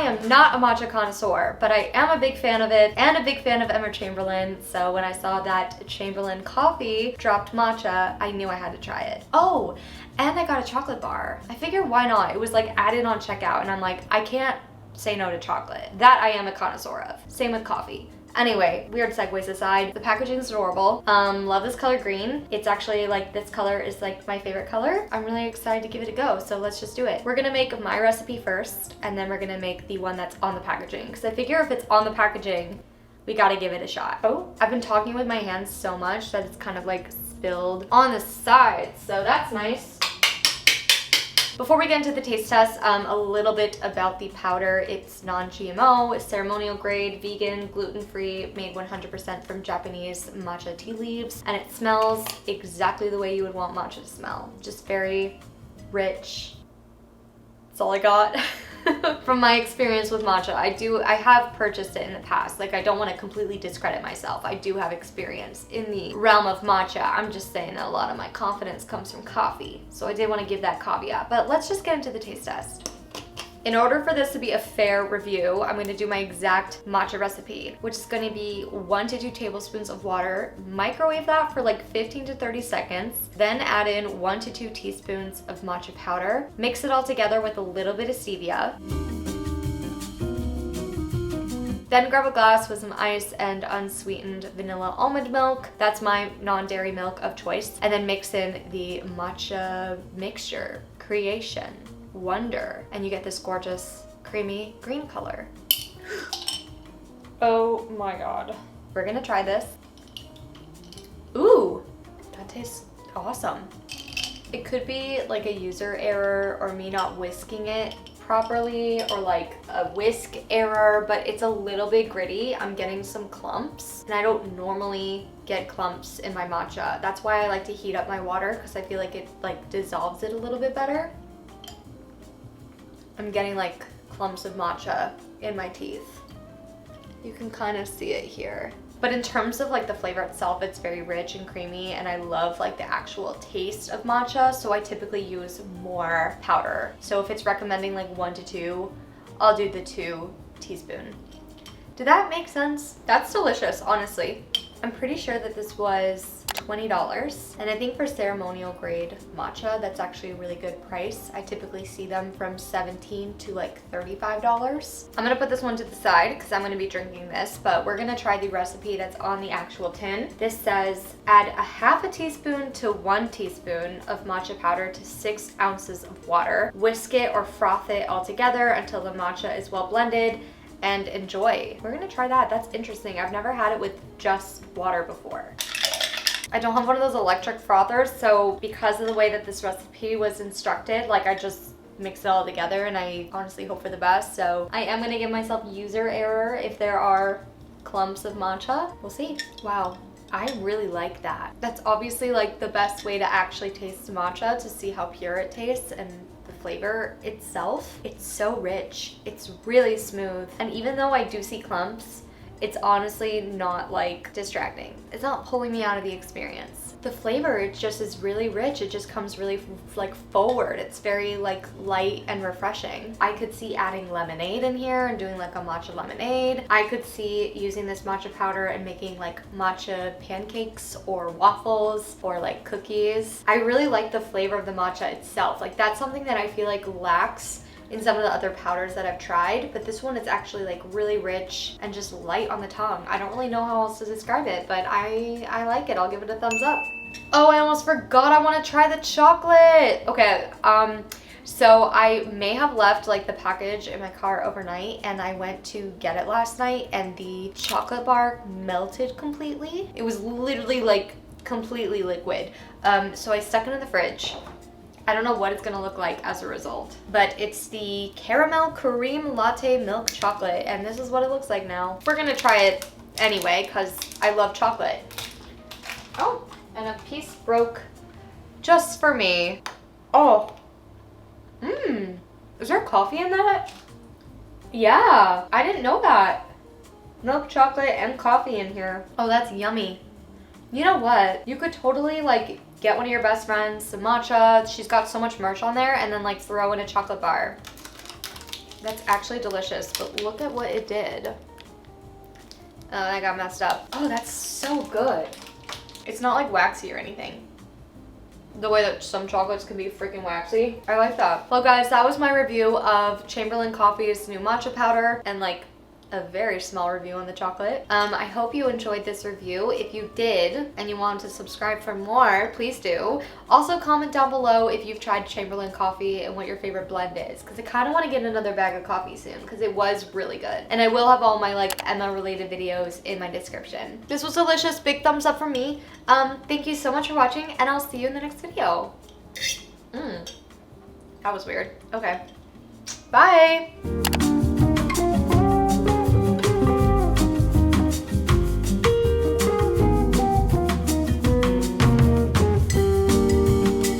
am not a matcha connoisseur, but I am a big fan of it and a big fan of Emma Chamberlain. So when I saw that Chamberlain coffee dropped matcha, I knew I had to try it. Oh, and I got a chocolate bar. I figured why not? It was like added on checkout and I'm like, I can't say no to chocolate. That I am a connoisseur of. Same with coffee. Anyway, weird segues aside, the packaging is adorable. Love this color green. It's actually like, this color is like my favorite color. I'm really excited to give it a go, so let's just do it. We're gonna make my recipe first, and then we're gonna make the one that's on the packaging. Because I figure if it's on the packaging, we gotta give it a shot. Oh, I've been talking with my hands so much that it's kind of like spilled on the sides, so that's nice. Before we get into the taste test, a little bit about the powder. It's non-GMO, ceremonial grade, vegan, gluten-free, made 100% from Japanese matcha tea leaves, and it smells exactly the way you would want matcha to smell. Just very rich. That's all I got. From my experience with matcha, I have purchased it in the past. Like, I don't want to completely discredit myself. I do have experience in the realm of matcha. I'm just saying that a lot of my confidence comes from coffee. So I did want to give that caveat, but let's just get into the taste test. In order for this to be a fair review, I'm going to do my exact matcha recipe, which is going to be 1 to 2 tablespoons of water, microwave that for like 15 to 30 seconds, then add in 1 to 2 teaspoons of matcha powder, mix it all together with a little bit of stevia. Then grab a glass with some ice and unsweetened vanilla almond milk. That's my non-dairy milk of choice. And then mix in the matcha mixture, creation, wonder, and you get this gorgeous creamy green color. Oh my god. We're gonna try this. Ooh, that tastes awesome. It could be like a user error or me not whisking it properly, or like a whisk error, but it's a little bit gritty. I'm getting some clumps, and I don't normally get clumps in my matcha. That's why I like to heat up my water, because I feel like it like dissolves it a little bit better. I'm getting like clumps of matcha in my teeth. You can kind of see it here. But in terms of like the flavor itself, it's very rich and creamy, and I love like the actual taste of matcha, so I typically use more powder. So if it's recommending like 1 to 2, I'll do the 2 teaspoon. Did that make sense? That's delicious, honestly. I'm pretty sure that this was $20, and I think for ceremonial grade matcha, that's actually a really good price. I typically see them from $17 to like $35. I'm gonna put this one to the side because I'm gonna be drinking this, but we're gonna try the recipe that's on the actual tin. This says add a half a teaspoon to 1 teaspoon of matcha powder to 6 ounces of water. Whisk it or froth it all together until the matcha is well blended, and enjoy. We're gonna try that. That's interesting. I've never had it with just water before. I don't have one of those electric frothers, so because of the way that this recipe was instructed, like I just mix it all together, and I honestly hope for the best. So I am gonna give myself user error if there are clumps of matcha. We'll see. Wow. I really like that. That's obviously like the best way to actually taste matcha, to see how pure it tastes, and the flavor itself. It's so rich. It's really smooth. And even though I do see clumps, it's honestly not like distracting. It's not pulling me out of the experience. The flavor, it just is really rich. It just comes really like forward. It's very like light and refreshing. I could see adding lemonade in here and doing like a matcha lemonade. I could see using this matcha powder and making like matcha pancakes or waffles or like cookies. I really like the flavor of the matcha itself. Like that's something that I feel like lacks in some of the other powders that I've tried, but this one is actually like really rich and just light on the tongue. I don't really know how else to describe it, but I like it. I'll give it a thumbs up. Oh, I almost forgot I want to try the chocolate. Okay, so I may have left like the package in my car overnight, and I went to get it last night, and the chocolate bar melted completely. It was literally like completely liquid. So I stuck it in the fridge. I don't know what it's gonna look like as a result, but it's the caramel cream latte milk chocolate, and this is what it looks like now. We're gonna try it anyway because I love chocolate. Oh, and a piece broke just for me. Oh, is there coffee in that? Yeah, I didn't know that. Milk chocolate and coffee in here. Oh, that's yummy. You know what? You could totally like get one of your best friends some matcha. She's got so much merch on there, and then like throw in a chocolate bar. That's actually delicious, but look at what it did. Oh, that got messed up. Oh, that's so good. It's not like waxy or anything. The way that some chocolates can be freaking waxy. I like that. Well guys, that was my review of Chamberlain Coffee's new matcha powder and like a very small review on the chocolate. I hope you enjoyed this review. If you did and you want to subscribe for more, please do. Also comment down below if you've tried Chamberlain coffee and what your favorite blend is, because I kind of want to get another bag of coffee soon because it was really good. And I will have all my like Emma related videos in my description. This was delicious. Big thumbs up from me. Thank you so much for watching, and I'll see you in the next video. That was weird. Okay. Bye.